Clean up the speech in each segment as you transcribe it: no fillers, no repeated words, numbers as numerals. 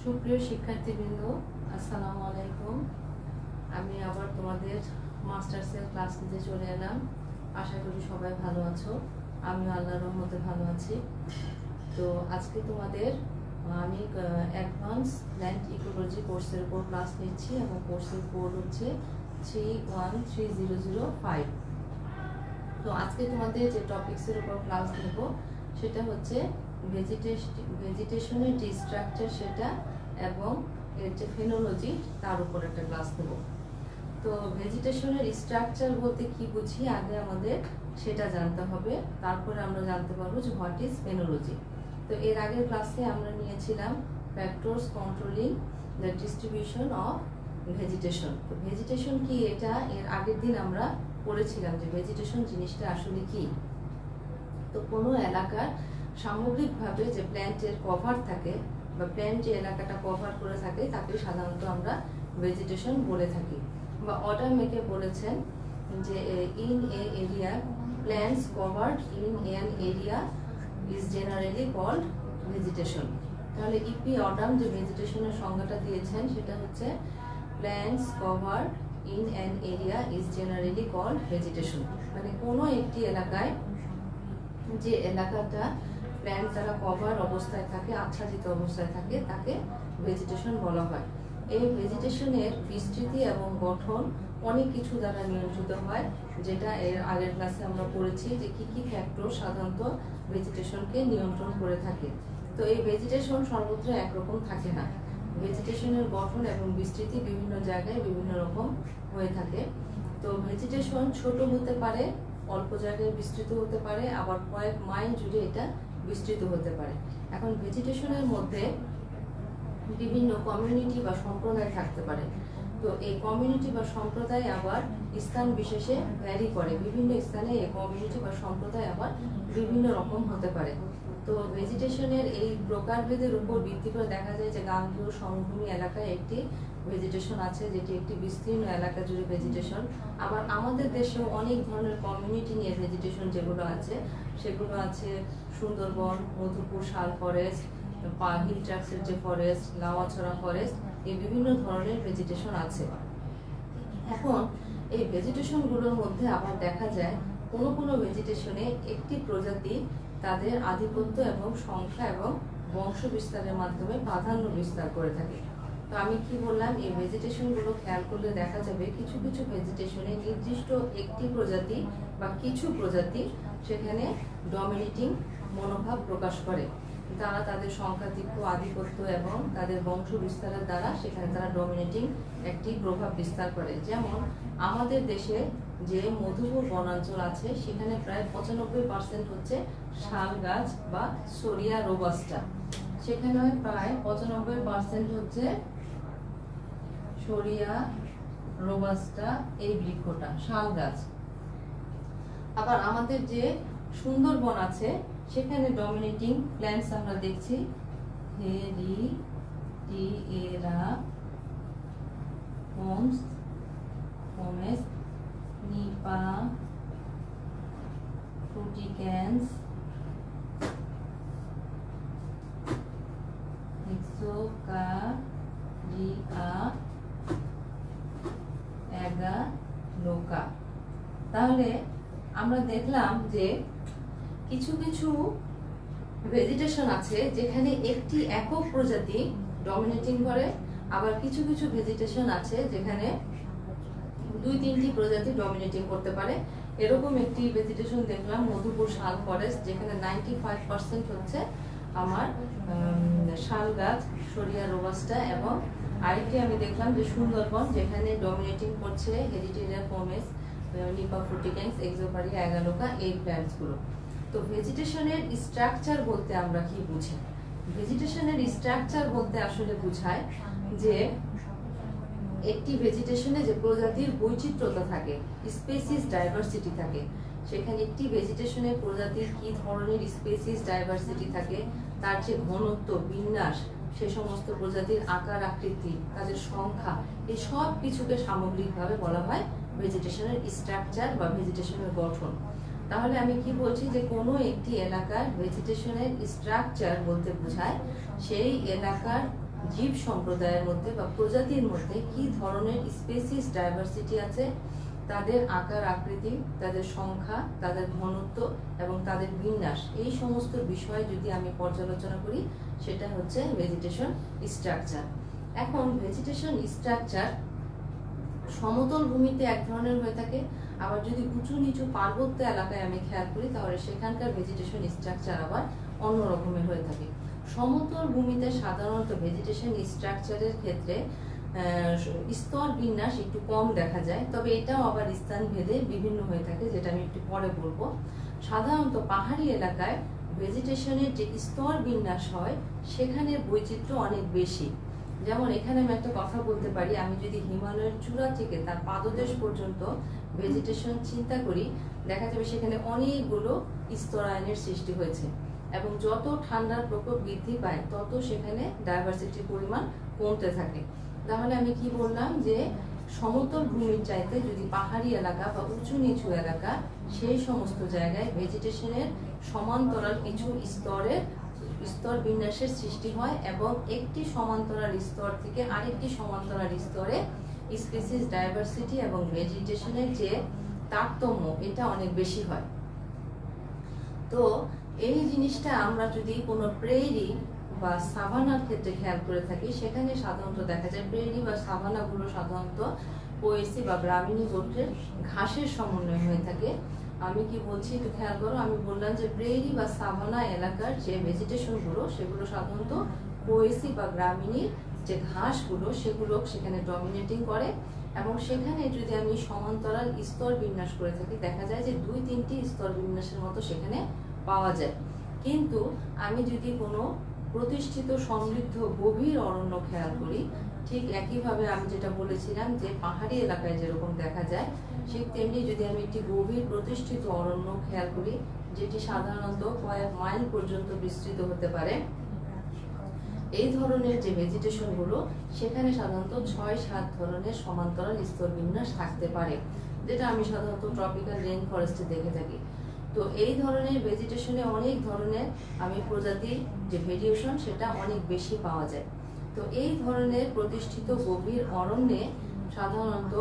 সুপ্রিয় শিক্ষার্থীবৃন্দ, আসসালামু আলাইকুম। আমি আবার তোমাদের মাস্টার্সের ক্লাস নিতে চলে এলাম। আশা করি সবাই ভালো আছো। আমিও আল্লাহর রহমতে ভালো আছি। তো আজকে তোমাদের আমি অ্যাডভান্স ল্যান্ড ইকোলজি কোর্সের উপর ক্লাস নিচ্ছি এবং কোর্সের কোড হচ্ছে 313005। তো আজকে তোমাদের যে টপিকসের উপর ক্লাস নেব সেটা হচ্ছে ভেজিটেশনের যে স্ট্রাকচার সেটা এবং এর যে ফেনোলজি তার উপর একটা ক্লাস নেব। তো ভেজিটেশনের স্ট্রাকচার বলতে কি বুঝি আগে আমাদের সেটা জানতে হবে, তারপরে আমরা জানতে পারবো যে হোয়াট ইজ ফেনোলজি। তো এর আগের ক্লাসে আমরা নিয়েছিলাম factors controlling the distribution of vegetation. তো ভেজিটেশন কি এটা এর আগের দিন আমরা পড়েছিলাম যে ভেজিটেশন জিনিসটা আসলে কি। তো কোনো এলাকার সামগ্রিকভাবে যে প্ল্যান্টের কভার থাকে বা প্ল্যান্ট যে এলাকাটা কভার করে থাকে তাকে সাধারণত আমরা ভেজিটেশন বলে থাকি। বা অর্ডার মেকে বলেছেন যে in a area plants covered in an area is generally called vegetation. তাহলে ইপি অডাম যে ভেজিটেশনের সংজ্ঞাটা দিয়েছেন সেটা হচ্ছে plants covered in an area is generally called vegetation. মানে কোনো একটি এলাকায় যে এলাকাটা প্ল্যান্ট দ্বারা কভার অবস্থায় থাকে, আচ্ছাদিত অবস্থায় থাকে, তাকে ভেজিটেশন বলা হয়। এই ভেজিটেশনের বিস্তৃতি এবং গঠন অনেক কিছু দ্বারা নিয়ন্ত্রিত হয়, যেটা এর আগের ক্লাসে আমরা পড়েছি যে কি কি ফ্যাক্টর সাধারণত ভেজিটেশনকে নিয়ন্ত্রণ করে থাকে। তো এই ভেজিটেশন সর্বত্র একরকম থাকে না। ভেজিটেশনের গঠন এবং বিস্তৃতি বিভিন্ন জায়গায় বিভিন্ন রকম হয়ে থাকে। তো ভেজিটেশন ছোট হতে পারে, অল্প জায়গায় বিস্তৃত হতে পারে, আবার কয়েক মাইল জুড়ে এটা বিস্তৃত হতে পারে। এখন ভেজিটেশনের মধ্যে বিভিন্ন কমিউনিটি বা সম্প্রদায় থাকতে পারে। তো এই কমিউনিটি বা সম্প্রদায় আবার স্থান বিশেষে ভ্যারি করে। বিভিন্ন স্থানে এই কমিউনিটি বা সম্প্রদায় আবার বিভিন্ন রকম হতে পারে। তো ভেজিটেশনের এই প্রকারভেদের উপর ভিত্তি করে দেখা যায় যে গাঙ্গেয় সমভূমি এলাকায় একটি ভেজিটেশন আছে, যেটি একটি বিস্তীর্ণ এলাকা জুড়ে ভেজিটেশন। আবার আমাদের দেশেও অনেক ধরনের কমিউনিটি নিয়ে ভেজিটেশন যেগুলো আছে সেগুলো আছে সুন্দরবন, মধুপুর শাল ফরেস্ট, হিল ট্রাক্সের যে ফরেস্ট, লাওয়াছড়া ফরেস্ট, এই বিভিন্ন ধরনের ভেজিটেশন আছে। এখন এই ভেজিটেশনগুলোর মধ্যে আবার দেখা যায় কোনো কোনো ভেজিটেশনে একটি প্রজাতি তাদের আধিপত্য এবং সংখ্যা এবং বংশ বিস্তারের মাধ্যমে প্রাধান্য বিস্তার করে থাকে। তো আমি কি বললাম, এই ভেজিটেশনগুলো খেয়াল করলে দেখা যাবে কিছু কিছু ভেজিটেশনে নির্দিষ্ট একটি প্রজাতি বা কিছু প্রজাতি সেখানে ডমিনেটিং মনোভাব প্রকাশ করে। তারা তাদের সংখ্যাধিক্য, আধিপত্য এবং তাদের বংশ বিস্তারের দ্বারা সেখানে তারা ডমিনেটিং একটি প্রভাব বিস্তার করে। যেমন আমাদের দেশে যে মধুপুর বনাঞ্চল আছে সেখানে প্রায় 95% হচ্ছে শাল গাছ বা সরিয়া রোবাস্টা। সেখানে প্রায় 95% হচ্ছে সরিয়া রোবাস্টা, এই বৃক্ষটা শাল গাছ। আবার আমাদের যে সুন্দরবন আছে সেখানে ডমিনেটিং প্ল্যান্টস আমরা দেখছি হেরিটিয়েরা, পমেস, নিপা, ফ্রুটিক্যান্স, হেক্সোকারিয়া, অ্যাগালোকা। তাহলে আমরা দেখলাম যে কিছু কিছু ভেজিটেশন আছে যেখানে একটি একক প্রজাতি ডমিনেটিং করে, আবার কিছু কিছু ভেজিটেশন আছে যেখানে 2-3টি প্রজাতি ডমিনেটিং করতে পারে। এরকম একটি ভেজিটেশন দেখলাম মধুপুর শাল ফরেস্ট, যেখানে 95% হচ্ছে আমার শাল গাছ, সরিয়া রোবাস্টা, এবং আরেকটি আমি দেখলাম যে সুন্দরবন, যেখানে ডমিনেটিং করছে হেরিটেরিয়া, পমেস, নিপা, ফ্রুটিক্যান্স, এক্সোকারিয়া, অ্যাগালোকা, এই প্ল্যান্টসগুলো। তো ভেজিটেশনের স্ট্রাকচার বলতে আমরা কি বুঝি? ভেজিটেশনের স্ট্রাকচার বলতে আসলে বোঝায় যে একটি ভেজিটেশনে যে প্রজাতির বৈচিত্র্যতা থাকে, স্পেসিস ডাইভার্সিটি থাকে, সেখানে একটি ভেজিটেশনের প্রজাতির কি ধরনের স্পেসিস ডাইভার্সিটি থাকে, তার যে ঘনত্ব, বিন্যাস, সে সমস্ত প্রজাতির আকার আকৃতি, তাদের সংখ্যা, এই সব কিছুকে সামগ্রিকভাবে বলা হয় ভেজিটেশনের স্ট্রাকচার বা ভেজিটেশনের গঠন। তাহলে আমি কি বলছি যে কোনো একটি এলাকার ভেজিটেশনের স্ট্রাকচার বলতে বোঝায় সেই এলাকার জীব সম্প্রদায়ের মধ্যে বা প্রজাতির মধ্যে কি ধরনের স্পেসিস ডাইভার্সিটি আছে, তাদের আকার আকৃতি, তাদের সংখ্যা, তাদের ঘনত্ব এবং তাদের বিন্যাস, এই সমস্ত বিষয় যদি আমি পর্যালোচনা করি সেটা হচ্ছে ভেজিটেশন স্ট্রাকচার। এখন ভেজিটেশন স্ট্রাকচার সমতল ভূমিতে এক ধরনের হয়ে থাকে, আবার যদি উঁচু নিচু পার্বত্য এলাকায় আমি খেয়াল করি তাহলে সেখানকার ভেজিটেশন স্ট্রাকচার আবার অন্য রকমের হয়ে থাকে। সমতল ভূমিতে সাধারণত ভেজিটেশন স্ট্রাকচারের ক্ষেত্রে স্তর বিন্যাস একটু কম দেখা যায়, তবে এটাও আবার স্থান ভেদে বিভিন্ন হয়ে থাকে, যেটা আমি একটু পরে বলবো। সাধারণত পাহাড়ি এলাকায় ভেজিটেশনের যে স্তর বিন্যাস হয় সেখানে বৈচিত্র্য অনেক বেশি। যেমন এখানে আমি একটা কথা বলতে পারি, আমি যদি হিমালয়ের চূড়া থেকে তার পাদদেশ পর্যন্ত ভেজিটেশন চিন্তা করি, দেখা যাবে সেখানে অনেকগুলো স্তরায়নের সৃষ্টি হয়েছে এবং যত ঠান্ডার প্রকোপ বৃদ্ধি পায় তত সেখানে ডাইভার্সিটির পরিমাণ কমতে থাকে। তাহলে আমি কি বললাম যে সমতল ভূমির চাইতে যদি পাহাড়ি এলাকা বা উঁচু নিচু এলাকা, সেই সমস্ত জায়গায় ভেজিটেশনের সমান্তরাল কিছু স্তর বিন্যাসের সৃষ্টি হয় এবং একটি সমান্তরাল স্তর থেকে আরেকটি সমান্তরাল স্তরে স্পিসিস ডাইভার্সিটি এবং ভেজিটেশনের যে তারতম্য এটা অনেক বেশি হয়। তো এই জিনিসটা আমরা যদি কোনো প্রেরি বা সাভানার ক্ষেত্রে খেয়াল করে থাকি, সেখানে সাধারণত দেখা যায় প্রেরি বা সাভানাগুলো সাধারণত পোয়েসি বা গ্রামীণী গোত্রের ঘাসের সমন্বয় হয়ে থাকে। আমি কি বলছি একটু খেয়াল করো, আমি বললাম যে প্রেরি বা সাভানা এলাকার যে ভেজিটেশনগুলো সেগুলো সাধারণত পোয়েসি বা গ্রামীণীর যে ঘাসগুলো সেগুলো সেখানে ডমিনেটিং করে এবং সেখানে যদি আমি সমান্তরাল স্তর বিন্যাস করে থাকি দেখা যায় যে 2-3টি স্তর বিন্যাসের মতো সেখানে পাওয়া যায়। কিন্তু আমি যদি কোনো প্রতিষ্ঠিত সমৃদ্ধ গভীর অরণ্য খেয়াল করি, ঠিক একইভাবে আমি যেটা বলেছিলাম যে পাহাড়ি এলাকায় যেরকম দেখা যায় ঠিক তেমনি যদি আমি একটি গভীর প্রতিষ্ঠিত অরণ্য খেয়াল করি যেটি সাধারণত কয়েক মাইল পর্যন্ত বিস্তৃত হতে পারে, এই ধরনের যে ভেজিটেশন গুলো সেখানে সাধারণত 6-7 ধরনের সমান্তরাল স্তর বিন্যাস থাকতে পারে, যেটা আমি সাধারণত ট্রপিক্যাল রেইন ফরেস্টে দেখে থাকি। তো এই ধরনের ভেজিটেশনে অনেক ধরনের আমি প্রজাতির যে ভেরিয়েশন সেটা অনেক বেশি পাওয়া যায়। তো এই ধরনের প্রতিষ্ঠিত গভীর অরণ্যে সাধারণত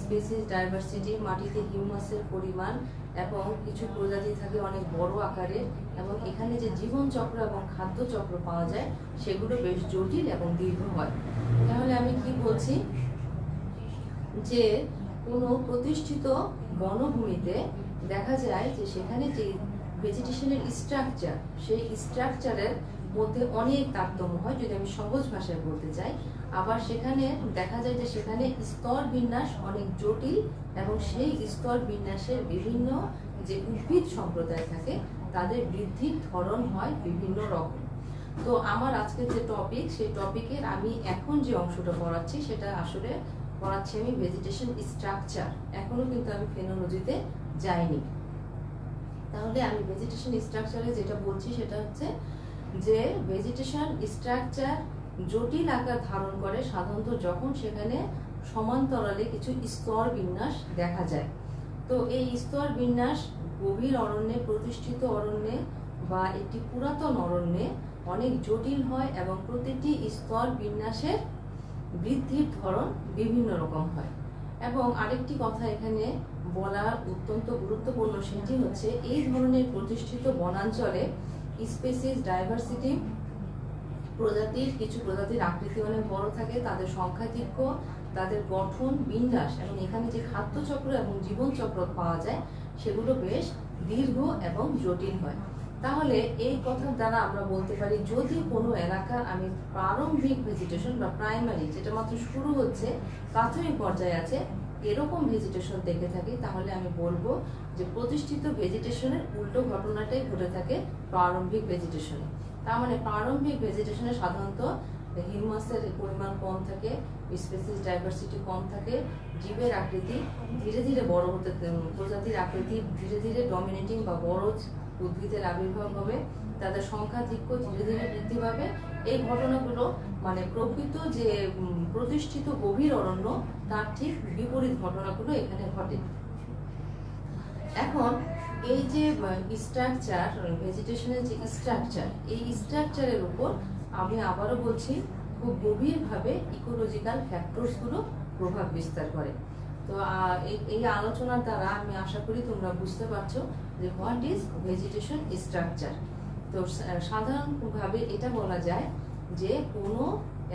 স্পিসিস ডাইভার্সিটি, মাটিতে হিউমাসের পরিমাণ এবং কিছু প্রজাতি থাকে অনেক বড় আকারের এবং এখানে যে জীবন চক্র এবং খাদ্য চক্র পাওয়া যায় সেগুলো বেশ জটিল এবং দীর্ঘ হয়। তাহলে আমি কি বলছি যে কোনো প্রতিষ্ঠিত বনভূমিতে দেখা যায় যে সেখানে যে ভেজিটেশনের স্ট্রাকচার, সেই স্ট্রাকচারের মধ্যে অনেক তারতম্য হয় যদি আমি সহজ ভাষায় বলতে চাই। আবার সেখানে দেখা যায় যে সেখানে স্তর বিন্যাস অনেক জটিল এবং সেই স্তর বিন্যাসের বিভিন্ন যে উদ্ভিদ সম্প্রদায় থাকে তাদের বৃদ্ধির ধরন হয় বিভিন্ন রকম। তো আমার আজকের যে টপিক সেই টপিকের আমি এখন যে অংশটা পড়াচ্ছি সেটা আসলে পড়াচ্ছি আমি ভেজিটেশন স্ট্রাকচার, এখনো কিন্তু আমি ফেনোলজিতে যাইনি। তাহলে আমি ভেজিটেশন স্ট্রাকচারে যেটা বলছি সেটা হচ্ছে যে ভেজিটেশন স্ট্রাকচার জটিল আকার ধারণ করে সাধারণত যখন সেখানে সমান্তরালে কিছু স্তর বিন্যাস দেখা যায়। তো এই স্তর বিন্যাস গভীর অরণ্যে, প্রতিষ্ঠিত অরণ্যে বা একটি পুরাতন অরণ্যে অনেক জটিল হয় এবং প্রতিটি স্তর বিন্যাসের বৃদ্ধির ধরন বিভিন্ন রকম হয়। এবং আরেকটি কথা এখানে বলা অত্যন্ত গুরুত্বপূর্ণ, সেটি হচ্ছে এই ধরনের প্রতিষ্ঠিত বনাঞ্চলে স্পিসিস ডাইভার্সিটি, প্রজাতির কিছু প্রজাতির আকৃতি অনেক বড় থাকে, তাদের সংখ্যাধিক্য, তাদের গঠন, বিন্যাস এবং এখানে যে খাদ্য চক্র এবং জীবন চক্র পাওয়া যায় সেগুলো বেশ দীর্ঘ এবং জটিল হয়। তাহলে এই কথার দ্বারা আমরা বলতে পারি যদি কোনো এলাকার আমি প্রারম্ভিক ভেজিটেশন বা প্রাইমারি, যেটা মাত্র শুরু হচ্ছে, প্রাথমিক পর্যায়ে আছে, এরকম ভেজিটেশন দেখে থাকি তাহলে আমি বলবো যে প্রতিষ্ঠিত ভেজিটেশনের উল্টো ঘটনাটাই ঘটে থাকে প্রারম্ভিক ভেজিটেশনে। তার মানে প্রারম্ভিক ভেজিটেশনে সাধারণত হিউমাসের পরিমাণ কম থাকে, স্পিসিস ডাইভার্সিটি কম থাকে, জীবের আকৃতি ধীরে ধীরে বড় হতে, প্রজাতির আকৃতি ধীরে ধীরে ডমিনেটিং বা বড় উদ্ভিদের আবির্ভাব হবে, তাদের সংখ্যাধিক্য ধীরে ধীরে বৃদ্ধি পাবে। এই ঘটনাগুলো মানে প্রকৃত যে প্রতিষ্ঠিত গভীর অরণ্য তার ঠিক বিপরীত ঘটনাগুলো এখানে ঘটে। এখন এই যে স্ট্রাকচার, ভেজিটেশনের যে স্ট্রাকচার, এই স্ট্রাকচারের উপর আমি আবারও বলছি খুব গভীরভাবে ইকোলজিক্যাল ফ্যাক্টরসগুলো প্রভাব বিস্তার করে। তো এই আলোচনার দ্বারা আমি আশা করি তোমরা বুঝতে পারছো যে হোয়াট ইজ ভেজিটেশন স্ট্রাকচার। তো সাধারণভাবে এটা বলা যায় যে কোনো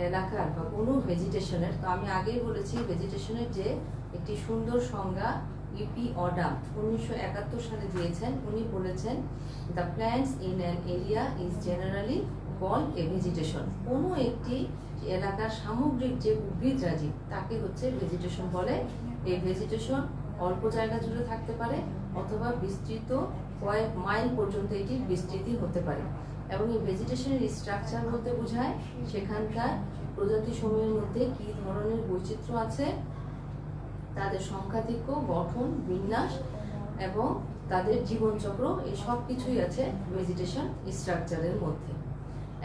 এলাকার বা কোনো ভেজিটেশনের, তো আমি আগেই বলেছি ভেজিটেশনের যে একটি সুন্দর সংজ্ঞা ইপি অডাম 1971 সালে দিয়েছেন। উনি বলেছেন the plants in an area is generally called a vegetation. কোনো একটি এলাকার সামগ্রিক যে উদ্ভিদরাজি তাকে হচ্ছে ভেজিটেশন বলে। এই ভেজিটেশন অল্প জায়গা জুড়ে থাকতে পারে অথবা বিস্তৃত কয়েক মাইল পর্যন্ত এটি বিস্তৃতি হতে পারে। এবং এই ভেজিটেশনের স্ট্রাকচার বলতে বোঝায় সেখানকার প্রজাতি সমূহের মধ্যে কি ধরনের বৈচিত্র্য আছে, তাদের সংখ্যাধিক্য, গঠন, বিন্যাস এবং তাদের জীবনচক্র, এই সব কিছুই আছে ভেজিটেশন স্ট্রাকচারের মধ্যে।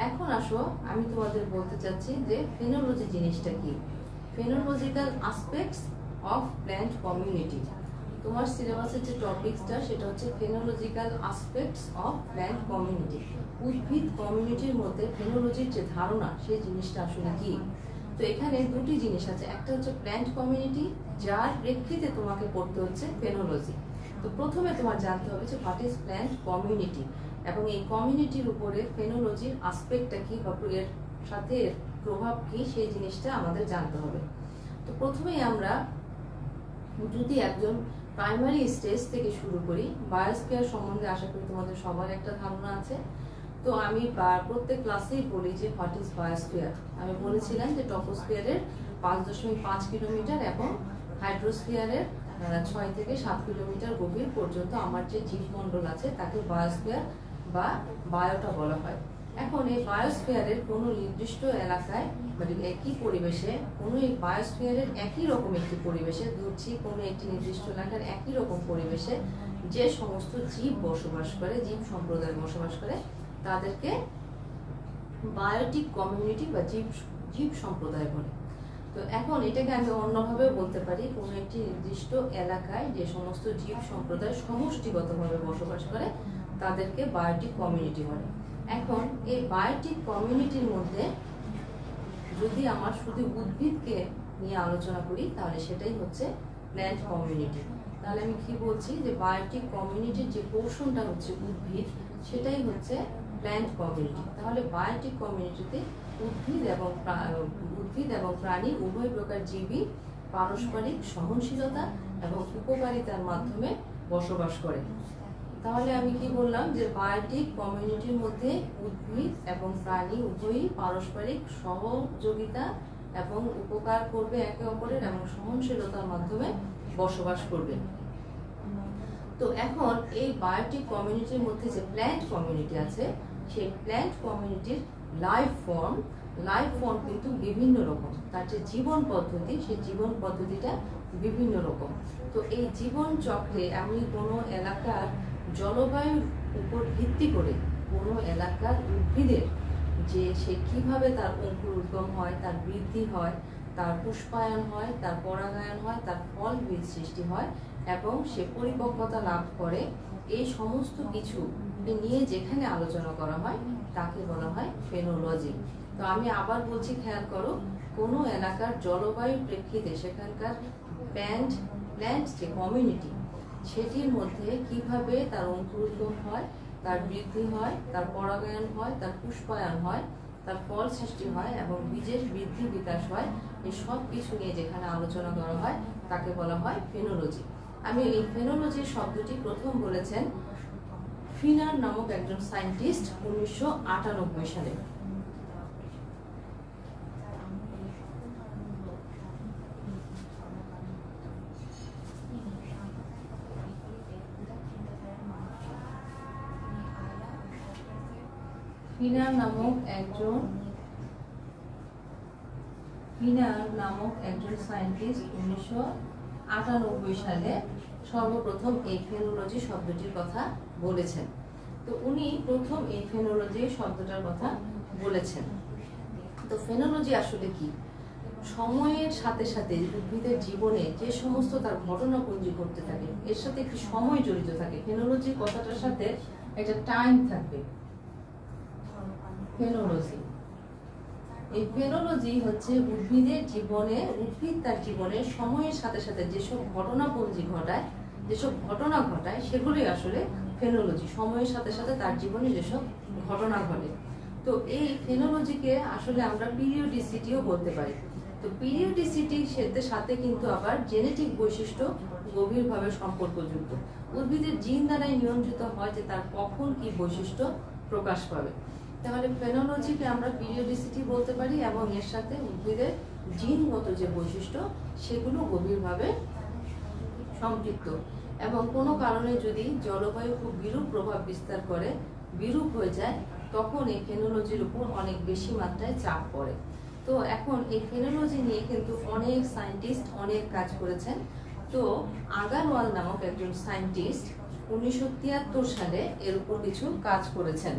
এখন আসো আমি তোমাদের বলতে চাচ্ছি যে ফেনোলজি জিনিসটা কি। ফেনোলজিক্যাল অ্যাসপেক্টস অফ প্ল্যান্ট কমিউনিটি। তোমার সিলেবাসের যে টপিকসটা সেটা হচ্ছে ফেনোলজিক্যাল অ্যাসপেক্টস অফ প্ল্যান্ট কমিউনিটি। উদ্ভিদ কমিউনিটির মধ্যে ফেনোলজির যে ধারণা সেই জিনিসটা আসলে কি। তো এখানে দুটি জিনিস আছে, একটা হচ্ছে প্ল্যান্ট কমিউনিটি যার প্রেক্ষিতে তোমাকে পড়তে হচ্ছে ফেনোলজি। তো প্রথমে তোমার জানতে হবে যে হোয়াট ইজ প্ল্যান্ট কমিউনিটি এবং এই কমিউনিটির উপরে ফেনোলজির অ্যাসপেক্টটা কি বা এর সাথে এর প্রভাব কি সেই জিনিসটা আমাদের জানতে হবে। তো প্রথমেই আমরা যদি একজন প্রাইমারি স্টেজ থেকে শুরু করি, বায়োস্ফিয়ার সম্বন্ধে আশা করি তোমাদের সবার একটা ধারণা আছে। তো আমি প্রত্যেক ক্লাসেই বলি যে হোয়াট ইজ বায়োস্ফিয়ার। আমি বলেছিলাম যে টপোস্ফিয়ারের 5.5 কিলোমিটার এবং হাইড্রোস্ফিয়ারের 6 থেকে 7 কিলোমিটার গভীর পর্যন্ত আমার যে জীবমণ্ডল আছে তাকে বায়োস্ফিয়ার বা বায়োটা বলা হয়। এখন এই বায়োস্ফিয়ারের কোনো নির্দিষ্ট এলাকায় মানে একই পরিবেশে কোনো এই বায়োস্ফিয়ারের একই রকম একটি পরিবেশে ধরছি, কোনো একটি নির্দিষ্ট এলাকার একই রকম পরিবেশে যে সমস্ত জীব বসবাস করে, জীব সম্প্রদায় বসবাস করে, তাদেরকে বায়োটিক কমিউনিটি বা জীব সম্প্রদায় বলে। তো এখন এটাকে আমি অন্যভাবেও বলতে পারি, কোনো একটি নির্দিষ্ট এলাকায় যে সমস্ত জীব সম্প্রদায় সমষ্টিগতভাবে বসবাস করে তাদেরকে বায়োটিক কমিউনিটি বলে। এখন এই বায়োটিক কমিউনিটির মধ্যে যদি আমার শুধু উদ্ভিদকে নিয়ে আলোচনা করি তাহলে সেটাই হচ্ছে প্ল্যান্ট কমিউনিটি। তাহলে আমি কি বলছি যে বায়োটিক কমিউনিটির যে পোর্শনটা হচ্ছে উদ্ভিদ, সেটাই হচ্ছে প্ল্যান্ট কমিউনিটি। তাহলে বায়োটিক কমিউনিটিতে উদ্ভিদ এবং প্রাণী উভয় প্রকার জীবই পারস্পরিক সহনশীলতা এবং উপকারিতার মাধ্যমে বসবাস করে। তাহলে আমি কি বললাম যে বায়োটিক কমিউনিটির মধ্যে উদ্ভিদ এবং প্রাণী উভয়ই পারস্পরিক সহযোগিতা এবং উপকার করবে একে অপরের এবং সহনশীলতার মাধ্যমে বসবাস করবে। তো এখন এই বায়োটিক কমিউনিটির মধ্যে যে প্ল্যান্ট কমিউনিটি আছে, সেই প্ল্যান্ট কমিউনিটির লাইফ ফর্ম কিন্তু বিভিন্ন রকম। তার যে জীবন পদ্ধতি, সেই জীবন পদ্ধতিটা বিভিন্ন রকম। তো এই জীবন চক্রে আমি কোনো এলাকার জলবায়ুর উপর ভিত্তি করে কোনো এলাকার উদ্ভিদের যে সে কিভাবে তার অঙ্কুর উদ্গম হয়, তার বৃদ্ধি হয়, তার পুষ্পায়ন হয়, তার পরাগায়ন হয়, তার ফল বীজ সৃষ্টি হয় এবং সে পরিপক্কতা লাভ করে, এই সমস্ত কিছু নিয়ে যেখানে আলোচনা করা হয় তাকে বলা হয় ফেনোলজি। তো আমি আবার বলছি, খেয়াল করো, কোনো এলাকার জলবায়ুর প্রেক্ষিতে সেখানকার প্ল্যান্ট যে কমিউনিটি সেটির মধ্যে কিভাবে তার অঙ্কুরোদ্গম হয়, তার বৃদ্ধি হয়, তার পরাগায়ন হয়, তার পুষ্পায়ন হয়, তার ফল সৃষ্টি হয় এবং বীজের বৃদ্ধি বিকাশ হয়, এই সব কিছু নিয়ে যেখানে আলোচনা করা হয় তাকে বলা হয় ফেনোলজি। আমি এই ফেনোলজি শব্দটি প্রথম বলেছেন ফিনার নামক একজন সায়েন্টিস্ট 1998 সালে। ফিনার নামক একজন সায়েন্টিস্ট 1998 সালে সর্বপ্রথম এই ফেনোলজি শব্দটির কথা বলেছেন। তো উনি প্রথম এই ফেনোলজি শব্দটার কথা বলেছেন। তো ফেনোলজি আসলে কি? সময়ের সাথে সাথে উদ্ভিদের জীবনে যে সমস্ত তার ঘটনাপুঞ্জি ঘটতে থাকে এর সাথে একটি সময় জড়িত থাকে। ফেনোলজি কথাটার সাথে একটা টাইম থাকবে। ফেনোলজি এই ফেনোলজি হচ্ছে উদ্ভিদের জীবনে, উদ্ভিদ তার জীবনে সময়ের সাথে সাথে যেসব ঘটনাপঞ্জি ঘটায়, যেসব ঘটনা ঘটায় সেগুলোই আসলে ফেনোলজি। সময়ের সাথে সাথে তার জীবনে যেসব ঘটনা ঘটে, তো এই ফেনোলজিকে আসলে আমরা পিরিয়ডিসিটিও বলতে পারি। তো পিরিয়ডিসিটির সাথে কিন্তু আবার জেনেটিক বৈশিষ্ট্য গভীরভাবে সম্পর্কযুক্ত। উদ্ভিদের জিন দ্বারাই নিয়ন্ত্রিত হয় যে তার কখন কি বৈশিষ্ট্য প্রকাশ পাবে। তাহলে ফেনোলজিকে আমরা পিরিয়ডিসিটি বলতে পারি এবং এর সাথে উদ্ভিদের জিনগত যে বৈশিষ্ট্য সেগুলো গভীরভাবে সম্পৃক্ত। এবং কোনো কারণে যদি জলবায়ু খুব বিরূপ প্রভাব বিস্তার করে, বিরূপ হয়ে যায়, তখন এই ফেনোলজির উপর অনেক বেশি মাত্রায় চাপ পড়ে। তো এখন এই ফেনোলজি নিয়ে কিন্তু অনেক সায়েন্টিস্ট অনেক কাজ করেছেন। তো আগারওয়াল নামক একজন সায়েন্টিস্ট 1973 সালে এর উপর কিছু কাজ করেছেন।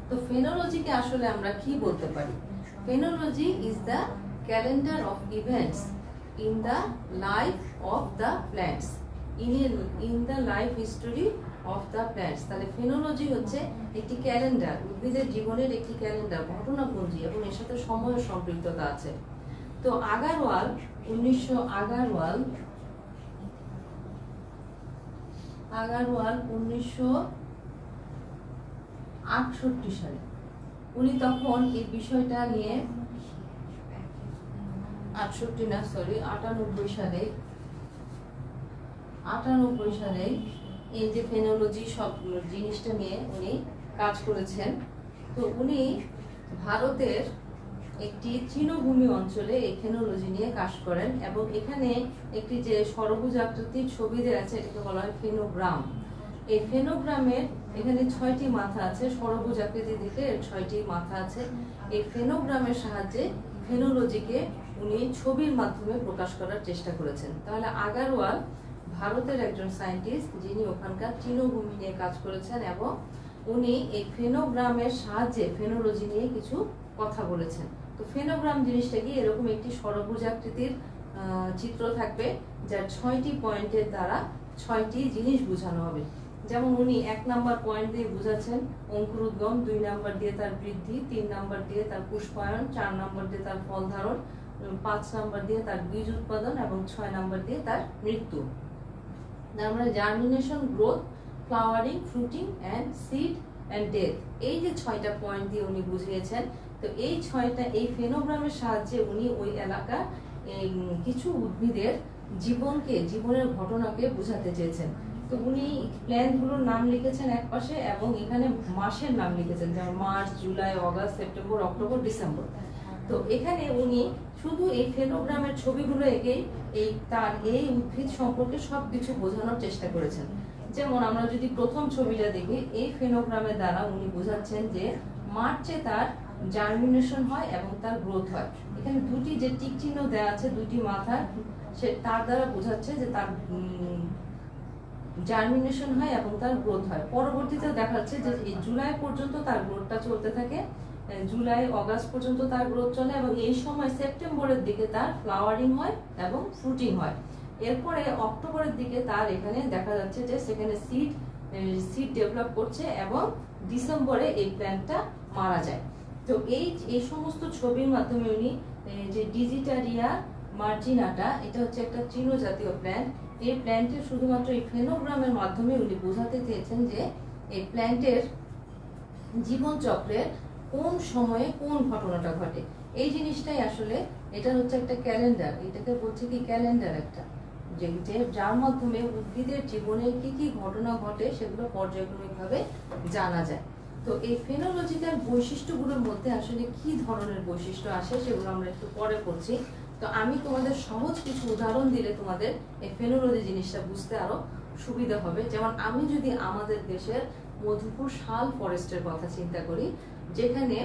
তো ফেনোলজিকে আসলে আমরা কি বলতে পারি? Phenology is the calendar of events in the life of the plants, in the life history of the plants. তাহলে ফেনোলজি হচ্ছে একটি ক্যালেন্ডার, উদ্ভিদের জীবনের একটি ক্যালেন্ডার, ঘটনাপঞ্জি, এবং এর সাথে সময়ের সম্পৃক্ততা আছে। তো আগারওয়াল 1968 সালে উনি তখন এই বিষয়টা নিয়ে 98 সালে এই যে ফেনোলজি সব জিনিসটা নিয়ে উনি কাজ করেছেন। তো উনি ভারতের একটি তৃণভূমি অঞ্চলে এই ফেনোলজি নিয়ে কাজ করেন এবং এখানে একটি যে সরবুজ আকৃতির ছবি দেওয়া আছে এটাকে বলা হয় ফেনোগ্রাম। এই ফেনোগ্রামের এখানে 6টি মাথা আছে, সরবুজ আকৃতি দিকে 6টি মাথা আছে। এই ফেনোগ্রামের সাহায্যে ফেনোলজিকে উনি ছবির মাধ্যমে প্রকাশ করার চেষ্টা করেছেন। তাহলে আগারওয়াল ভারতের একজন সায়েন্টিস্ট যিনি ওখানকার তৃণভূমি নিয়ে কাজ করেছেন এবং উনি এই ফেনোগ্রামের সাহায্যে ফেনোলজি নিয়ে কিছু কথা বলেছেন। তো ফেনোগ্রাম জিনিসটা কি? এরকম একটি সরবুজ আকৃতির চিত্র থাকবে যার 6টি পয়েন্টের দ্বারা 6টি জিনিস বোঝানো হবে। যেমন উনি 1 নাম্বার পয়েন্ট দিয়ে বোঝাচ্ছেন অঙ্কুরোদ্গম, 2 নাম্বার দিয়ে তার বৃদ্ধি, 3 নাম্বার দিয়ে তার পুষ্পায়ন, 4 নাম্বার দিয়ে তার ফল ধারণ, 5 নাম্বার দিয়ে তার বীজ উৎপাদন এবং 6 নাম্বার দিয়ে তার মৃত্যু। আমরা germination, growth, flowering, fruiting and seed and death, এই যে 6টা পয়েন্ট দিয়ে উনি বুঝিয়েছেন। তো এই 6টা এই ফেনোগ্রামের সাহায্যে উনি ওই এলাকার কিছু উদ্ভিদের জীবনের ঘটনাকে বোঝাতে চেয়েছেন। তো উনি প্ল্যান্টগুলোর নাম লিখেছেন এক পাশে এবং এখানে মাসের নাম লিখেছেন, যেমন March, July, August, September, October, December. তো এখানে উনি শুধু এই ফেনোগ্রামের ছবিগুলো এঁকেই এই উদ্ভিদ সম্পর্কে সবকিছু বোঝানোর চেষ্টা করেছেন। যেমন আমরা যদি প্রথম ছবিটা দেখি, এই ফেনোগ্রামের দ্বারা উনি বোঝাচ্ছেন যে মার্চে তার জার্মিনেশন হয় এবং তার গ্রোথ হয়। এখানে দুটি যে টিক চিহ্ন দেওয়া আছে, দুটি মাথা, সে তার দ্বারা বোঝাচ্ছে যে তার জার্মিনেশন হয় এবং তার গ্রোথ হয়। পরবর্তীতে দেখাচ্ছে যে এই জুলাই পর্যন্ত তার গ্রোথটা চলতে থাকে, জুলাই অগাস্ট পর্যন্ত তার গ্রোথ চলে এবং এই সময় সেপ্টেম্বরের দিকে তার ফ্লাওয়ারিং হয় এবং ফ্রুটিং হয়। এরপরে অক্টোবরের দিকে তার এখানে দেখা যাচ্ছে যে সেখানে সিড ডেভেলপ করছে এবং ডিসেম্বরে এই প্ল্যান্টটা মারা যায়। তো এই সমস্ত ছবির মাধ্যমে উনি যে ডিজিটারিয়া মার্জিনাটা, এটা হচ্ছে একটা তৃণ জাতীয় প্ল্যান্ট, এই প্ল্যান্টের শুধুমাত্র এই ফেনোগ্রামের মাধ্যমে উনি বোঝাতে চেয়েছেন যে এই প্ল্যান্টের জীবন চক্রের কোন সময়ে কোন ঘটনাটা ঘটে। এই জিনিসটাই আসলে এটা হচ্ছে একটা ক্যালেন্ডার, এটাকে বলছে কি ক্যালেন্ডার একটা, যার মাধ্যমে উদ্ভিদের জীবনে কি কি ঘটনা ঘটে সেগুলো পর্যায়ক্রমিকভাবে জানা যায়। তো এই ফেনোলজিক্যাল বৈশিষ্ট্যগুলোর মধ্যে আসলে কি ধরনের বৈশিষ্ট্য আসে সেগুলো আমরা একটু পরে পড়ছি। তো আমি তোমাদের সহজ কিছু উদাহরণ দিলে তোমাদের এই ফেনোলজি জিনিসটা বুঝতে আরো সুবিধা হবে। যেমন আমি যদি আমাদের দেশের মধুপুর শাল ফরেস্টের কথা চিন্তা করি, যেখানে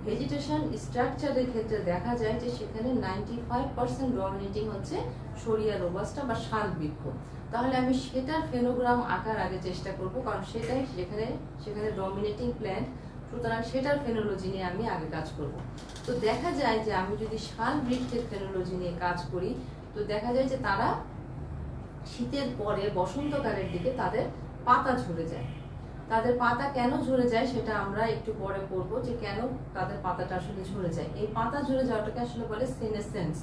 ভেজিটেশন স্ট্রাকচারের ক্ষেত্রে দেখা যায় যে সেখানে 95% ডমিনেটিং হচ্ছে সরিয়া রোবাস্টা বা শাল বৃক্ষ, তাহলে আমি সেটার ফেনোগ্রাম আঁকার আগে চেষ্টা করব, কারণ সেটাই সেখানে ডমিনেটিং প্ল্যান্ট, সুতরাং সেটার ফেনোলজি নিয়ে আমি আগে কাজ করব। তো দেখা যায় যে আমি যদি শাল বৃক্ষের ফেনোলজি নিয়ে কাজ করি, তো দেখা যায় যে তারা শীতের পরে বসন্তকালের দিকে তাদের পাতা ঝরে যায়। তাদের পাতা কেন ঝরে যায় সেটা আমরা একটু পরে পড়বো, যে কেন তাদের পাতাটা আসলে ঝরে যায়। এই পাতা ঝরে যাওয়াটাকে আসলে বলে সেনেসেন্স,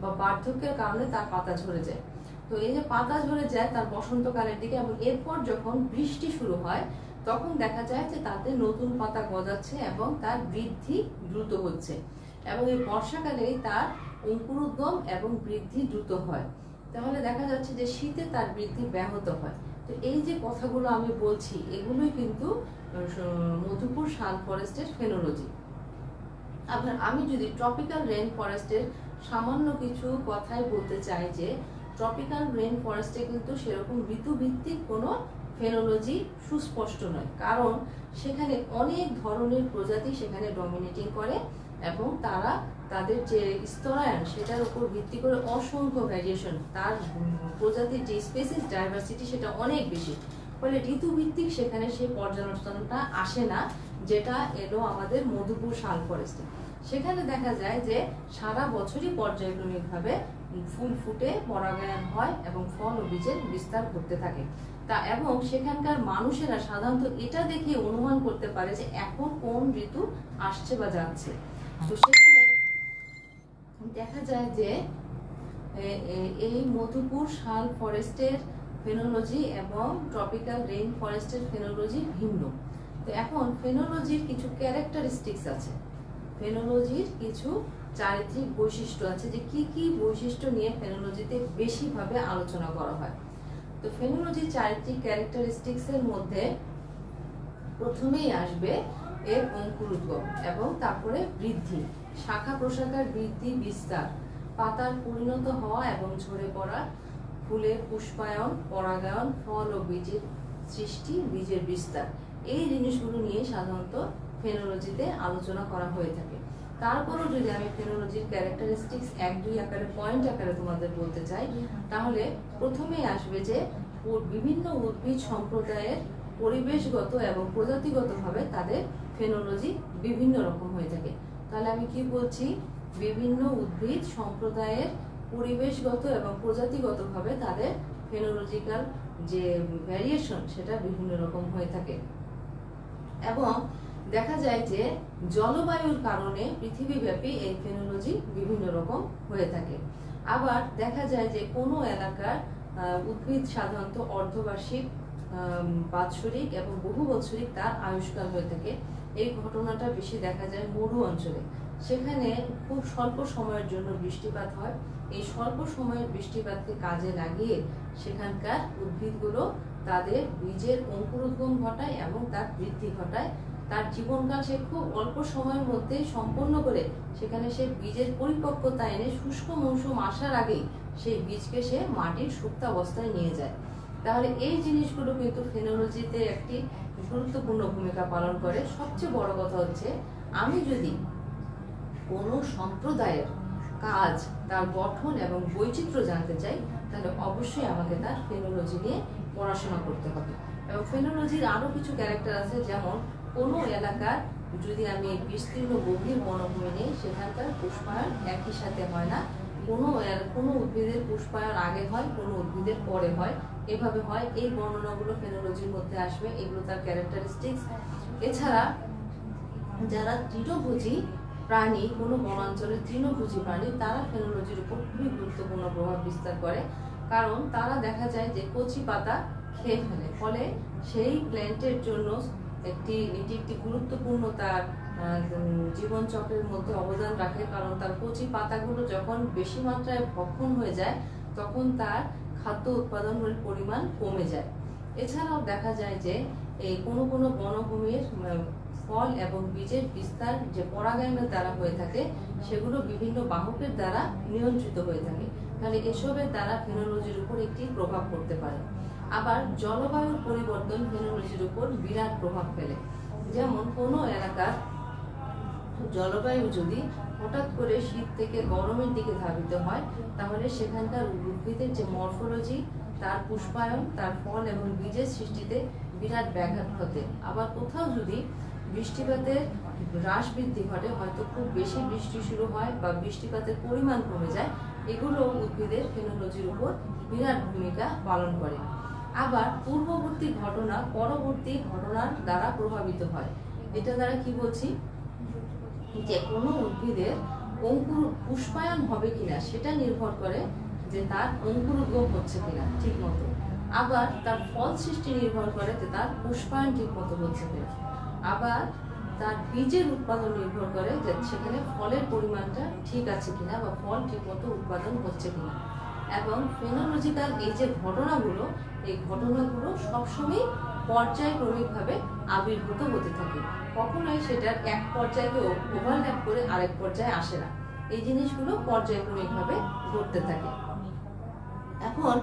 বা বার্ধক্যের কারণে তার পাতা ঝরে যায়। তো এই যে পাতা ঝরে যায় তার বসন্তকালের দিকে, এবং এরপর যখন বৃষ্টি শুরু হয় তখন দেখা যায় যে তাতে নতুন পাতা গজাচ্ছে এবং তার বৃদ্ধি দ্রুত হচ্ছে, এবং এই বর্ষাকালেই তার অঙ্কুরোদ্গম এবং বৃদ্ধি দ্রুত হয়। তাহলে দেখা যাচ্ছে যে শীতে তার বৃদ্ধি ব্যাহত হয়। তো এই যে কথাগুলো আমি বলছি এগুলোই কিন্তু মধুপুর শাল ফরেস্টের ফেনোলজি। আবার আমি যদি ট্রপিক্যাল রেন ফরেস্টের সামান্য কিছু কথাই বলতে চাই, যে ট্রপিক্যাল রেন ফরেস্টে কিন্তু সেরকম ঋতুভিত্তিক কোনো ফেনোলজি সুস্পষ্ট নয়, কারণ সেখানে অনেক ধরনের প্রজাতি সেখানে ডমিনেটিং করে, এবং তারা তাদের যে স্তরায়ন সেটার উপর ভিত্তি করে অসংখ্য ভ্যারিয়েশন, তার প্রজাতির যে স্পেসিস ডাইভার্সিটি সেটা অনেক বেশি। ফলে ঋতুভিত্তিক সেখানে সেই পর্যালোচনাটা আসে না, যেটা এলো আমাদের মধুপুর শাল ফরেস্টে। সেখানে দেখা যায় যে সারা বছরই পর্যায়ক্রমিকভাবে ফুল ফুটে পরাগায়ন হয় এবং ফল ও বীজের বিস্তার করতে থাকে। তা এবং সেখানকার মানুষেরা সাধারণত এটা দেখে অনুমান করতে পারে যে এখন কোন ঋতু আসছে বা যাচ্ছে। তো সেখানে দেখা যায় যে এই মধুপুর শাল ফরেস্টের ফেনোলজি এবং ট্রপিক্যাল রেইন ফরেস্টের ফেনোলজি ভিন্ন। তো এখন ফেনোলজির কিছু ক্যারেক্টারিস্টিক্স আছে, ফেনোলজির কিছু চারিত্রিক বৈশিষ্ট্য আছে, যে কি কি বৈশিষ্ট্য নিয়ে ফেনোলজিতে বেশিভাবে আলোচনা করা হয়। তো ফেনোলজির চারিত্রিক ক্যারেক্টারিস্টিক্স এর মধ্যে প্রথমেই আসবে এর অঙ্কুরোদ্গম এবং তারপরে বৃদ্ধি, শাখা প্রশাখার বৃদ্ধি বিস্তার, পাতার পরিণত হওয়া এবং ঝরে পড়া, ফুলের পুষ্পায়ন, পরাগায়ন, ফল ও বীজের সৃষ্টি, বীজের বিস্তার। এই জিনিসগুলো নিয়ে সাধারণত ফেনোলজিতে আলোচনা করা হয়ে থাকে। তারপরও যদি আমি ফেনোলজির ক্যারেক্টারিস্টিক্স 1-2 আকারে পয়েন্ট আকারে তোমাদের বলতে চাই, তাহলে প্রথমেই আসবে যে বিভিন্ন উদ্ভিদ সম্প্রদায়ের পরিবেশগত এবং প্রজাতিগতভাবে তাদের ফেনোলজি বিভিন্ন রকম হয়ে থাকে। তাহলে আমি কি বলছি, বিভিন্ন উদ্ভিদ সম্প্রদায়ের পরিবেশগত এবং প্রজাতিগতভাবে তাদের ফেনোলজিক্যাল যে ভ্যারিয়েশন সেটা বিভিন্ন রকম হয়ে থাকে। এবং দেখা যায় যে জলবায়ুর কারণে পৃথিবীব্যাপী এই ফেনোলজি বিভিন্ন রকম হয়ে থাকে। আবার দেখা যায় যে কোনো এলাকার উদ্ভিদ সাধারণত অর্ধবার্ষিক, বাৎসরিক এবং বহু বৎসরিক তার আয়ুষ্কাল হয়ে থাকে। এই ঘটনাটা বেশি দেখা যায় মরু অঞ্চলে, সেখানে খুব স্বল্প সময়ের জন্য বৃষ্টিপাত হয়। এই স্বল্প সময়ের বৃষ্টিপাতকে কাজে লাগিয়ে সেখানকার উদ্ভিদগুলো তাদের বীজের অঙ্কুরোদ্গম ঘটায় এবং তার বৃদ্ধি ঘটায়। তার জীবনকাল সে খুব অল্প সময়ের মধ্যে সম্পন্ন করে সেখানে সে বীজের পরিপক্কতা এনে শুষ্ক মৌসুম আসার আগেই সেই বীজকে সে মাটির সুপ্তাবস্থায় নিয়ে যায়। তাহলে এই জিনিসগুলো কিন্তু ফেনোলজিতে একটি গুরুত্বপূর্ণ ভূমিকা পালন করে। সবচেয়ে বড় কথা হচ্ছে, আমি যদি কোনো সম্প্রদায়ের কাজ, তার গঠন এবং বৈচিত্র্য জানতে চাই, তাহলে অবশ্যই আমাকে তার ফেনোলজি নিয়ে পড়াশোনা করতে হবে। এবং ফেনোলজির আরো কিছু ক্যারেক্টার আছে, যেমন কোনো এলাকার যদি আমি বিস্তীর্ণ গভীর বনভূমি নিই, সেখানকার পুষ্পায়ন একই সাথে হয় না, কোনো উদ্ভিদের পুষ্পায়ন আগে হয়, কোনো উদ্ভিদের পরে হয়, এভাবে হয়। এই বর্ণনাগুলো ফেনোলজির মধ্যে আসবে, এগুলো তার ক্যারেক্টারিস্টিক্স। এছাড়া যারা তৃণভোজী প্রাণী, কোনো বনাঞ্চলের তৃণভোজী প্রাণী, তারা ফেনোলজির উপর খুবই গুরুত্বপূর্ণ প্রভাব বিস্তার করে, কারণ তারা দেখা যায় যে কচি পাতা খেয়ে ফেলে। ফলে সেই প্ল্যান্টের জন্য এটি একটি গুরুত্বপূর্ণ তার জীবন চক্রের মধ্যে অবদান রাখে, কারণ তার কচি পাতাগুলো যখন বেশি মাত্রায় ভক্ষণ হয়ে যায় তখন তার খাদ্য উৎপাদনের পরিমাণ কমে যায়। এছাড়াও দেখা যায় যে এই কোনো বনভূমির ফল এবং বীজের বিস্তার যে পরাগায়নের দ্বারা হয়ে থাকে, সেগুলো বিভিন্ন বাহকের দ্বারা নিয়ন্ত্রিত হয়ে থাকে। তাহলে এসবের দ্বারা ফেনোলজির উপর একটি প্রভাব পড়তে পারে। আবার জলবায়ুর পরিবর্তন ফেনোলজির উপর বিরাট প্রভাব ফেলে। যেমন কোনো এলাকার জলবায়ু যদি হঠাৎ করে শীত থেকে গরমের দিকে ধাবিত হয়, তাহলে সেখানকার উদ্ভিদের যে মরফোলজি, তার পুষ্পায়ন, তার ফল এবং বীজের সৃষ্টিতে বিরাট ব্যাঘাত ঘটে। আবার কোথাও যদি বৃষ্টিপাতের হ্রাস বৃদ্ধি ঘটে, হয়তো খুব বেশি বৃষ্টি শুরু হয় বা বৃষ্টিপাতের পরিমাণ কমে যায়, এগুলো উদ্ভিদের ফেনোলজির উপর বিরাট ভূমিকা পালন করে। আবার পূর্ববর্তী ঘটনা পরবর্তী ঘটনার দ্বারা প্রভাবিত হয়। এটা দ্বারা কি বলছি, যে কোনো উদ্ভিদের অঙ্কুর পুষ্পায়ন হবে কিনা সেটা নির্ভর করে যে তার অঙ্কুরোদ্গম হচ্ছে কিনা ঠিক মতো। আবার তার ফল সৃষ্টি নির্ভর করে যে তার পুষ্পায়ন ঠিক মতো হচ্ছে কিনা। আবার তার বীজের উৎপাদন নির্ভর করে যে সেখানে ফলের পরিমাণটা ঠিক আছে কিনা বা ফল ঠিক মতো উৎপাদন হচ্ছে কিনা। এবং ফেনোলজিক্যাল এই যে ঘটনাগুলো, এই ঘটনাগুলো সবসময় পর্যায়ক্রমিকভাবে আবির্ভূত হতে থাকে, কখনোই সেটার এক পর্যায়কে ওভারল্যাপ করে আরেক পর্যায়ে আসে না। এই জিনিসগুলো পর্যায়ক্রমিকভাবে ঘটতে থাকে। এখন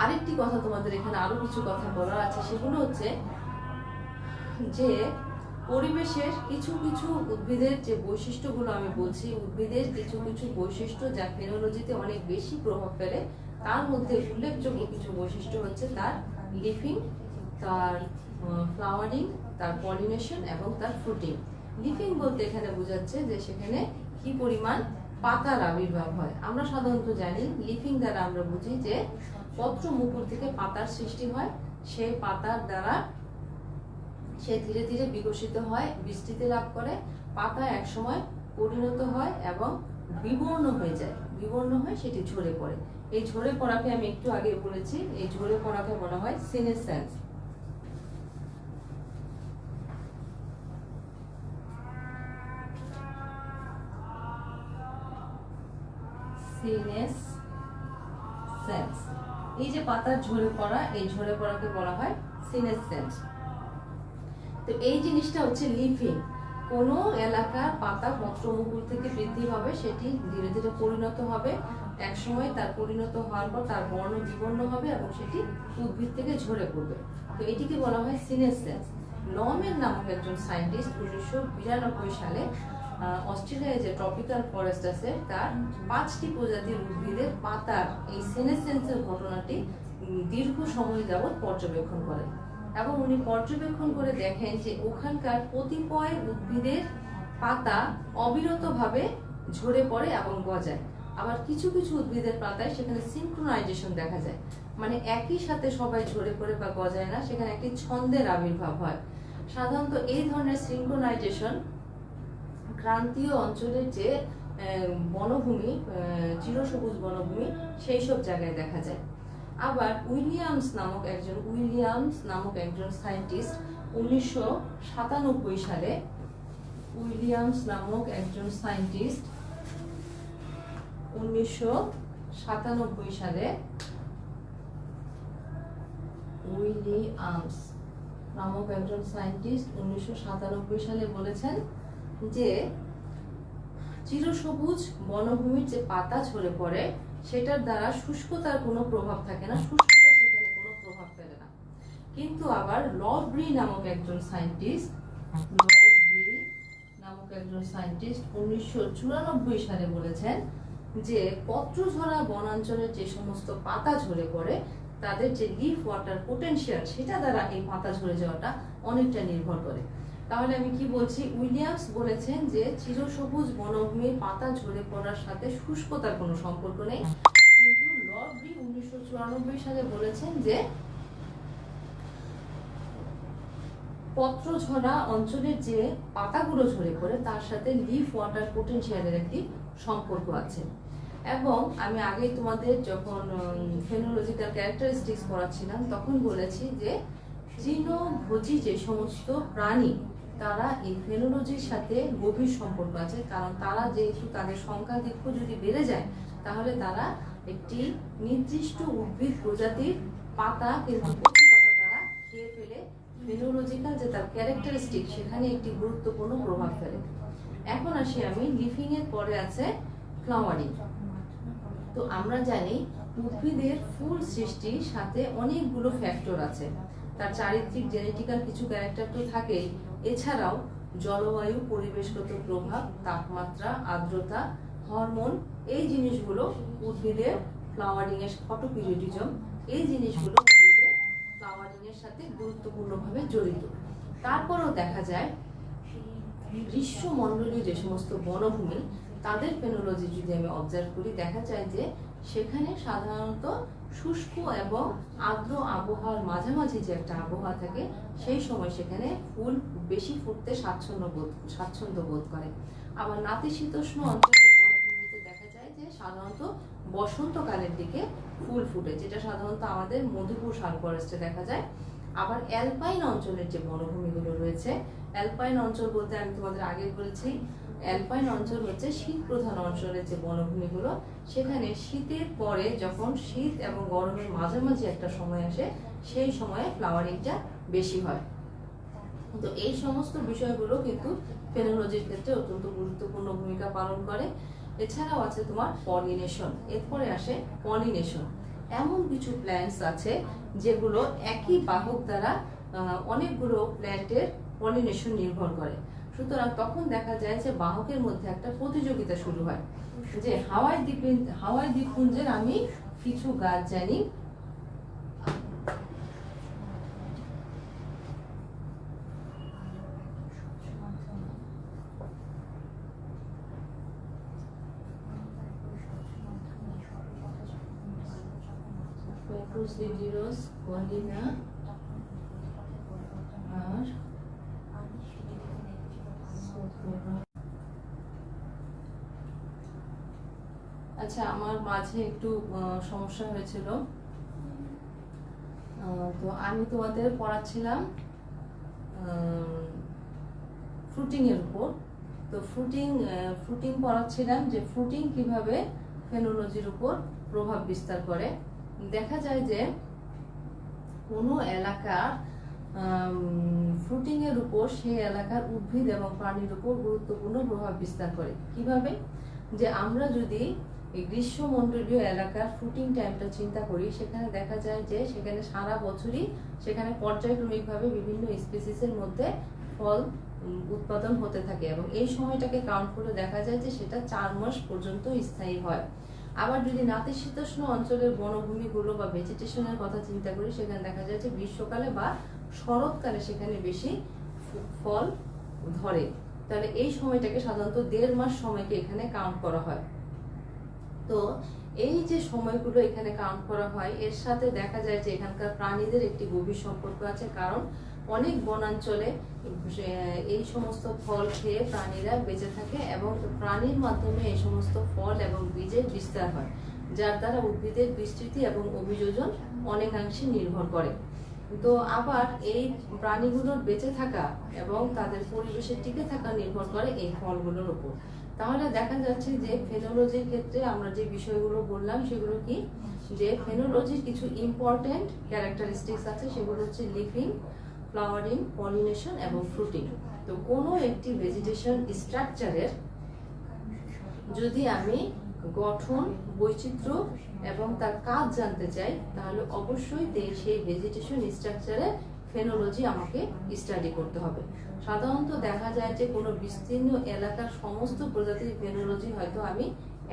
আরেকটি কথা তোমাদের এখানে আরো কিছু কথা বলার আছে, সেগুলো হচ্ছে যে পরিবেশের কিছু কিছু উদ্ভিদের যে বৈশিষ্ট্যগুলো আমি বলছি, উদ্ভিদের কিছু কিছু বৈশিষ্ট্য যা ফেনোলজিতে অনেক বেশি প্রভাব ফেলে, তার মধ্যে উল্লেখযোগ্য কিছু বৈশিষ্ট্য হচ্ছে তার লিফিং, তার ফ্লাওয়ারিং, তার পলিনেশন এবং তার ফ্রুটিং। লিফিং বলতে এখানে বোঝাচ্ছে যে সেখানে কি পরিমাণ পাতার আবির্ভাব হয়। আমরা সাধারণত জানি লিফিং দ্বারা আমরা বুঝি যে পত্র মুকুল থেকে পাতার সৃষ্টি হয়, সেই পাতার দ্বারা সে ধীরে ধীরে বিকশিত হয়, বিস্তৃতি লাভ করে, পাতা একসময় পরিণত হয় এবং বিবর্ণ হয়ে যায়, বিবর্ণ হয়ে সেটি ঝরে পড়ে। এই ঝরে পড়াকে আমি একটু আগে বলেছি, এই ঝরে পড়াকে বলা হয় সিনেসেন্স। সিনেসেন্স, এই যে পাতার ঝরে পড়া, এই ঝরে পড়াকে বলা হয় সিনেসেন্স। তো এই জিনিসটা হচ্ছে লিফিং। কোনো এলাকার পাতা পত্রমুকুল থেকে বৃদ্ধি হবে, সেটি ধীরে ধীরে পরিণত হবে, একসময় তার পরিণত হওয়ার পর তার বর্ণ বিবর্ণ হবে এবং সেটি উদ্ভিদ থেকে ঝরে পড়বে। তো এটিকে বলা হয় সিনেসেন্স। লমের নামক একজন সায়েন্টিস্ট 1992 সালে অস্ট্রেলিয়ায় যে ট্রপিক্যাল ফরেস্ট আছে তার 5টি প্রজাতির উদ্ভিদের পাতার এই সিনেসেন্সের ঘটনাটি দীর্ঘ সময় যাবৎ পর্যবেক্ষণ করেন এবং উনি পর্যবেক্ষণ করে দেখেন যে ওখানকার কতিপয় উদ্ভিদের পাতা অবিরতভাবে ঝরে পড়ে এবং গজায়। আবার কিছু কিছু উদ্ভিদের পাতায় সেখানে সিনক্রোনাইজেশন দেখা যায়, মানে একই সাথে সবাই ঝরে পড়ে বা গজায় না, সেখানে একটি ছন্দের আবির্ভাব হয়। সাধারণত এই ধরনের সিনক্রোনাইজেশন ক্রান্তীয় অঞ্চলের যে বনভূমি, চিরসবুজ বনভূমি, সেই সব জায়গায় দেখা যায়। আবার উইলিয়ামস নামক একজন সায়েন্টিস্ট 1997 সালে, উইলিয়ামস নামক একজন সায়েন্টিস্ট 1997 সালে, উইলিয়ামস নামক একজন সায়েন্টিস্ট 1997 সালে বলেছেন যে চিরসবুজ বনভূমির যে পাতা ঝরে পড়ে সেটার দ্বারা শুষ্কতার কোনো প্রভাব থাকে না, শুষ্কতা সেখানে কোনো প্রভাব ফেলে না। কিন্তু আবার লভব্রি নামক একজন সায়েন্টিস্ট 1994 সালে বলেছেন যে পত্রঝরা বনাঞ্চলের যে সমস্ত পাতা ঝরে পড়ে তাদের যে লিফ ওয়াটার পোটেনশিয়াল, সেটা দ্বারা এই পাতা ঝরে যাওয়াটা অনেকটা নির্ভর করে। তাহলে আমি কি বলছি, উইলিয়ামস বলেছেন যে চিরসবুজ বনভূমির পাতা ঝরে পড়ার সাথে শুষ্কতার কোনো সম্পর্ক নেই, কিন্তু লভব্রি 1994 সালে বলেছেন যে পত্রঝরা অঞ্চলের যে পাতাগুলো ঝরে পড়ে তার সাথে লিফ ওয়াটার পোটেনশিয়ালের একটি সম্পর্ক আছে। এবং আমি আগে তোমাদের যখন ফেনোলজিক্যাল ক্যারেক্টারিস্টিক্স পড়াচ্ছিলাম তখন বলেছি যে তৃণভোজী যে সমস্ত প্রাণী তারা এই ফেনোলজির সাথে গভীর সম্পর্ক আছে, কারণ তারা যেহেতু তাদের সংখ্যাধিক্য যদি বেড়ে যায় তাহলে তারা একটি নির্দিষ্ট উদ্ভিদ প্রজাতির পাতা কিন্তু প্রতি পাতা তারা খেয়ে ফেলে, ফেনোলজিক্যাল যে তার ক্যারেক্টারিস্টিক সেখানে একটি গুরুত্বপূর্ণ প্রভাব ফেলে। এখন আসি আমি লিফিং এর পরে আছে ফ্লাওয়ারিং। তো আমরা জানি উদ্ভিদের ফুল সৃষ্টির সাথে অনেকগুলো ফ্যাক্টর আছে, তার চারিত্রিক জেনেটিক্যাল কিছু ক্যারেক্টার তো থাকেই, এছাড়াও জলবায়ু, পরিবেশগত প্রভাব, তাপমাত্রা, আর্দ্রতা, হরমোন, এই জিনিসগুলো উদ্ভিদের ফ্লাওয়ারিং এর ফটোপিরিয়ডিজম, এই জিনিসগুলো উদ্ভিদের ফ্লাওয়ারিং এর সাথে গুরুত্বপূর্ণভাবে জড়িত। তারপরেও দেখা যায় গ্রীষ্মমণ্ডলীয় যে সমস্ত বনভূমি তাদের ফেনোলজি যদি আমি অবজার্ভ করি দেখা যায় যে সেখানে সাধারণত শুষ্ক এবং আর্দ্র আবহাওয়ার মাঝামাঝি যে একটা আবহাওয়া থাকে সেই সময় সেখানে ফুল বেশি ফুটতে স্বাচ্ছন্দ্য বোধ করে। আবার নাতিশীতোষ্ণ অঞ্চলের বনভূমিতে দেখা যায় যে সাধারণত বসন্তকালের দিকে ফুল ফুটে, যেটা সাধারণত আমাদের মধুপুর শাল ফরেস্টে দেখা যায়। আবার অ্যালপাইন অঞ্চলের যে বনভূমিগুলো রয়েছে, অ্যালপাইন অঞ্চল বলতে আমি তোমাদের আগে বলেছি, অ্যালপাইন অঞ্চল হচ্ছে শীত প্রধান অঞ্চলের যে বনভূমিগুলো, সেখানে শীতের পরে যখন শীত এবং গরমের মাঝামাঝি একটা সময় আসে সেই সময়ে ফ্লাওয়ারিংটা বেশি হয়। তো এই সমস্ত বিষয়গুলো কিন্তু ফেনোলজির ক্ষেত্রে অত্যন্ত গুরুত্বপূর্ণ ভূমিকা পালন করে। এছাড়াও আছে তোমার পলিনেশন। এরপরে আসে পলিনেশন। এমন কিছু প্ল্যান্টস আছে যেগুলো একই বাহক দ্বারা অনেকগুলো প্ল্যান্টের পলিনেশন নির্ভর করে। সুতরাং তখন দেখা যায় যে বাহকের মধ্যে একটা প্রতিযোগিতা শুরু হয়, যে হাওয়াই দ্বীপপুঞ্জের আমি কিছু গাছ জানি আচ্ছা, আমার মাঝে একটু সমস্যা হয়েছিল, তো আমি তোমাদের পড়াচ্ছিলাম ফ্রুটিং এর উপর। তো ফ্রুটিং পড়াচ্ছিলাম যে ফ্রুটিং কিভাবে ফেনোলজির উপর প্রভাব বিস্তার করে। দেখা যায় যে কোনো এলাকার ফ্রুটিং এর উপর সেই এলাকার উদ্ভিদ এবং প্রাণীর উপর গুরুত্বপূর্ণ প্রভাব বিস্তার করে। কিভাবে? যে আমরা যদি এই গ্রীষ্মমণ্ডলীয় এলাকার ফ্রুটিং টাইমটা চিন্তা করি, সেখানে দেখা যায় যে সেখানে সারা বছরই সেখানে পর্যায়ক্রমিকভাবে বিভিন্ন স্পিসিসের মধ্যে ফল উৎপাদন হতে থাকে এবং এই সময়টাকে কাউন্ট করে দেখা যায় যে সেটা 4 মাস পর্যন্ত স্থায়ী হয়। আবার যদি নাতিশীতোষ্ণ অঞ্চলের বনভূমিগুলো বা ভেজিটেশনের কথা চিন্তা করি, সেখানে দেখা যায় যে গ্রীষ্মকালে বা শরৎকালে সেখানে বেশি ফল ধরে। তাহলে এই সময়টাকে সাধারণত 1.5 মাস সময়কে এখানে কাউন্ট করা হয়। তো এই যে সময়গুলো এখানে কাউন্ট করা হয়, এর সাথে দেখা যায় যে এখানকার প্রাণীদের একটি গভীর সম্পর্ক আছে, কারণ অনেক বনাঞ্চলে এই সমস্ত ফল খেয়ে প্রাণীরা বেঁচে থাকে এবং প্রাণীর মাধ্যমে এই সমস্ত ফল এবং বীজের বিস্তার হয়, যার দ্বারা উদ্ভিদের বিস্তৃতি এবং অভিযোজন অনেকাংশে নির্ভর করে। তো আবার এই প্রাণীগুলোর বেঁচে থাকা এবং তাদের পরিবেশে টিকে থাকা নির্ভর করে এই ফলগুলোর উপর। তাহলে দেখা যাচ্ছে যে ফেনোলজির ক্ষেত্রে আমরা যে বিষয়গুলো বললাম সেগুলো কি, যে ফেনোলজির কিছু ইম্পর্টেন্ট ক্যারেক্টারিস্টিক্স আছে, সেগুলো হচ্ছে লিভিং, ফ্লাওয়ারিং, পলিনেশন এবং ফ্রুটিং। তো কোনো একটি ভেজিটেশন স্ট্রাকচারের যদি আমি গঠন, বৈচিত্র্য এবং তার কাজ জানতে চাই, তাহলে অবশ্যই সেই ভেজিটেশন স্ট্রাকচারে ফেনোলজি আমাকে স্টাডি করতে হবে। সাধারণত দেখা যায় যে কোনো বিস্তীর্ণ এলাকার সমস্ত প্রজাতির ফেনোলজি হয়তো আমি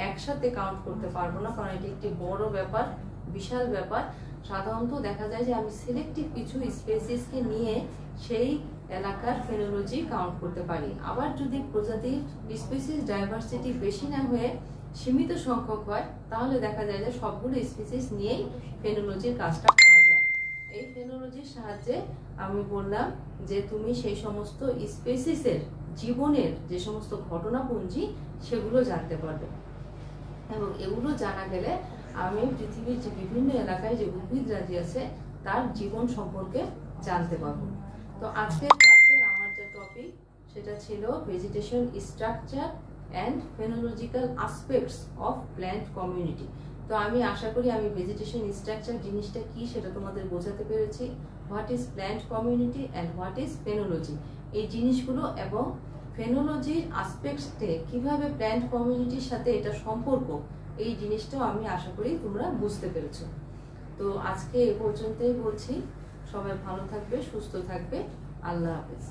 একসাথে কাউন্ট করতে পারবো না, কারণ এটি একটি বড় ব্যাপার, বিশাল ব্যাপার। সাধারণত দেখা যায় যে আমি সিলেক্টিভ কিছু স্পেসিসকে নিয়ে সেই এলাকার ফেনোলজি কাউন্ট করতে পারি। আবার যদি প্রজাতির স্পিসিস ডাইভার্সিটি বেশি না হয়ে সীমিত সংখ্যক হয়, তাহলে দেখা যায় যে সবগুলো স্পিসিস নিয়েই ফেনোলজির কাজটা করা যায়। এই ফেনোলজির সাহায্যে আমি বললাম যে তুমি সেই সমস্ত স্পিসিসের জীবনের যে সমস্ত ঘটনাপুঞ্জি সেগুলো জানতে পারবে, এবং এগুলো জানা গেলে আমি পৃথিবীর যে বিভিন্ন এলাকায় যে উদ্ভিদ রাজি আছে তার জীবন সম্পর্কে জানতে পারবো। তো আজকের ক্লাসের আমার যে টপিক সেটা ছিল vegetation structure and phenological aspects of plant community. তো আমি আশা করি আমি ভেজিটেশন স্ট্রাকচার জিনিসটা কি সেটা তোমাদের বোঝাতে পেরেছি। What is plant community and what is phenology, এই জিনিসগুলো এবং ফেনোলজির আসপেক্টসে কিভাবে প্ল্যান্ট কমিউনিটির সাথে এটা সম্পর্ক, এই জিনিসটাও আমি আশা করি তোমরা বুঝতে পেরেছো। তো আজকে এ পর্যন্তই বলছি, সবাই ভালো থাকবে, সুস্থ থাকবে, আল্লাহ হাফেজ।